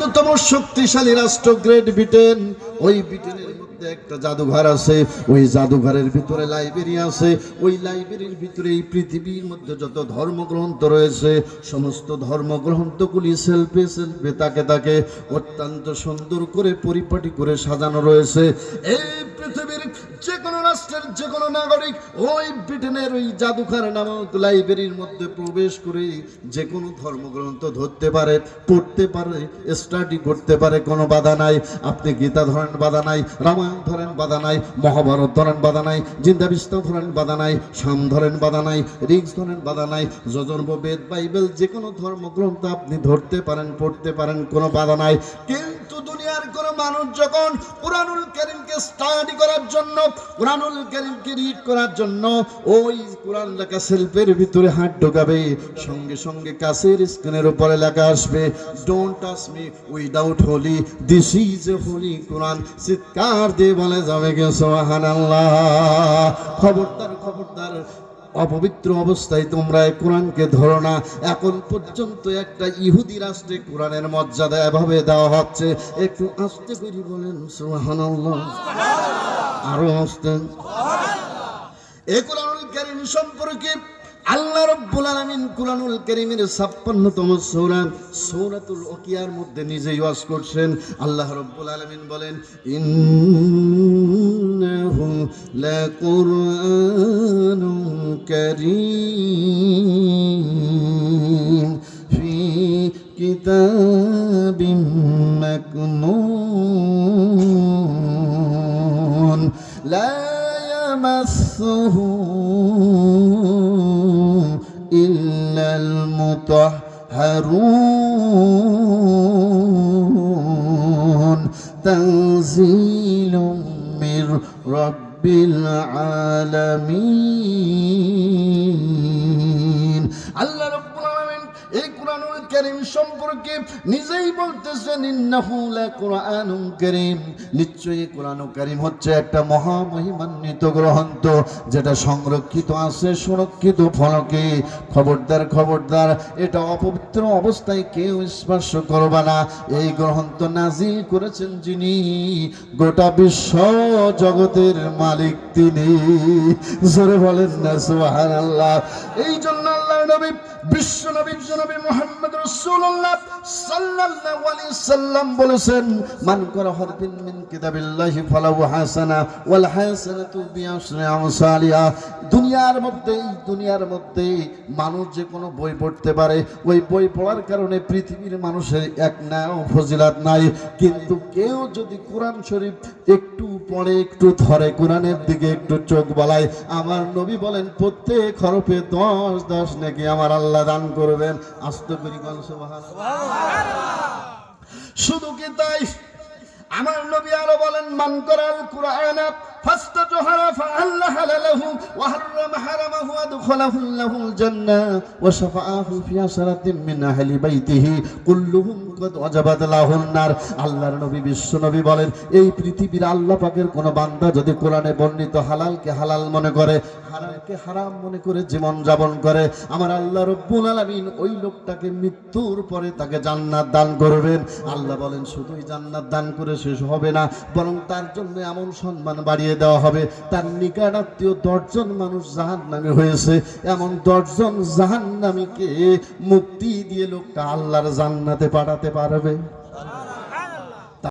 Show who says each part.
Speaker 1: অন্যতম শক্তিশালী রাষ্ট্র গ্রেট ব্রিটেন। ওই ব্রিটেনের মধ্যে একটা জাদুঘর আছে, ওই জাদুঘরের ভিতরে লাইব্রেরি আছে, ওই লাইব্রেরির ভিতরে এই পৃথিবীর মধ্যে যত ধর্মগ্রন্থ রয়েছে সমস্ত ধর্মগ্রন্থগুলি সেলফে সেলফে তাকে তাকে অত্যন্ত সুন্দর করে পরিপাটি করে সাজানো রয়েছে। এই পৃথিবীর যে কোনো রাষ্ট্রের যে কোনো নাগরিক ওই ব্রিটেনের ওই জাদুঘর নামক লাইব্রেরির মধ্যে প্রবেশ করে যে কোনো ধর্মগ্রন্থ ধরতে পারে, পড়তে পারে, স্টাডি করতে পারে, কোনো বাধা নাই। আপনি গীতা ধরেন বাধা নাই, রামায়ণ ধরেন বাধা নাই, মহাভারত ধরেন বাধা নাই, জিন্দাবিস্ত ধরেন বাধা নাই, সাম ধরেন বাধা নাই, ঋগ্ ধরেন বাধা নাই, যজুর্বেদ, বেদ, বাইবেল যে কোনো ধর্মগ্রন্থ আপনি ধরতে পারেন, পড়তে পারেন, কোনো বাধা নাই। কিন্তু দুনিয়ার কোনো মানুষ যখন কুরআনুল কারীমকে স্টাডি করার জন্য, কুরআনুল কারীমকে রিড করার জন্য ওই কুরআন লেখা সেলফের ভিতরে হাত ঢোকাবে, সঙ্গে সঙ্গে কাছের স্ক্রিনের উপরে লেখা আসবে, don't touch me without holy, this is a holy Quran. চিৎকার দিয়ে বলে যাবে কে সুবহানাল্লাহ। খবরদার খবরদার, অপবিত্র অবস্থায় তোমরা কোরআনকে ধরো না। এখন পর্যন্ত একটা ইহুদি রাষ্ট্রে কোরআনের মর্যাদা এভাবে দেওয়া হচ্ছে। একটু আস্তে করে বলেন সুবহানাল্লাহ, আরো আস্তে। এই কুরআনুল কারীম সম্পর্কে আল্লাহ রাব্বুল আলামিন কুরআনুল কারীমের 56তম সূরা সূরাতুল ওয়াকিয়ার মধ্যে নিজেই ওয়াজ করছেন। আল্লাহ রাব্বুল আলামিন বলেন, ইন্নাহু লাকুরআনুন কারীম ফি কিতাবিম মাকনুন লা ইয়ামাসসুহু ইল্লাল মুতাহহারুন তানজিলুম মির রাব্বিল আলামিন। আল্লাহ রাব্বুল আলামিন এই কুরআনুল কারীম সম্পর্কে নিজেই বলতেছেন, ইন্নাহু লাকুরআনুন কারীম, নিশ্চয়ই কুরআনুল কারীম হচ্ছে একটা মহামহিমান্বিত গ্রন্থ, যেটা সংরক্ষিত আছে সুরক্ষিত ফলকে। খবরদার খবরদার, এটা অপবিত্র অবস্থায় কেউ স্পর্শ করবে না। এই গ্রন্থ নাজিল করেছেন যিনি, গোটা বিশ্ব জগতের মালিক তিনি। জোরে বলেন না সুবহানাল্লাহ। এই জন্য আল্লাহর নবী বিশ্ব নবী জনাবে মুহাম্মদ রাসূলুল্লাহ সাল্লাল্লাহু আলাইহি সাল্লাম বলেছেন, মান কারা হারফিন মিন কিতাবিল্লাহি ফালাহু হাসানা ওয়াল হাসানাতু বিআশরি আমসালিহা। দুনিয়ার মধ্যে মানুষ যে কোনো বই পড়তে পারে, ওই বই পড়ার কারণে পৃথিবীর মানুষের এক নাও ফজিলত নাই। কিন্তু কেউ যদি কোরআন শরীফ একটু পড়ে, একটু ধরে, কোরআনের দিকে একটু চোখ বালায়, আমার নবী বলেন প্রত্যেক হরফে 10 নাকি আমার আল্লাহ দান করবেন। আস্তে করি কোন সুবহানাল্লাহ। শুধু কি তাই, আমার নবী আরো বলেন, মান করাল কুরআনা ফাস্তাজহারা ফাআল্লাহা লাহু ওয়া হারামা হারামাহু আদখালাহু লাহুল জান্নাহ ওয়া শাফাআহু ফি আসরাতিন মিন আহলি বাইতিহি কুল্লুহুম কাদ ওয়াজাবাত লাহুন নার। আল্লাহর নবী বিশ্ব নবী বলেন, এই পৃথিবীর আল্লাহ পাকের কোন বান্দা যদি কোরআনে বর্ণিত হালালকে হালাল মনে করে, হারামকে হারাম মনে করে জীবন যাপন করে, আমার আল্লাহ রাব্বুল আলামিন ওই লোকটাকে মৃত্যুর পরে তাকে জান্নাত দান করবেন। আল্লাহ বলেন, শুধুই জান্নাত দান করে শেষ হবে না, বরং তার জন্য এমন সম্মান বাড়িয়ে দেওয়া হবে, তার নিকট আত্মীয় 10 জন মানুষ জাহান্নামী হয়েছে, এমন 10 জন জাহান্নামীকে মুক্তি দিয়ে লোকটা আল্লাহর জান্নাতে পাঠাতে পারবে।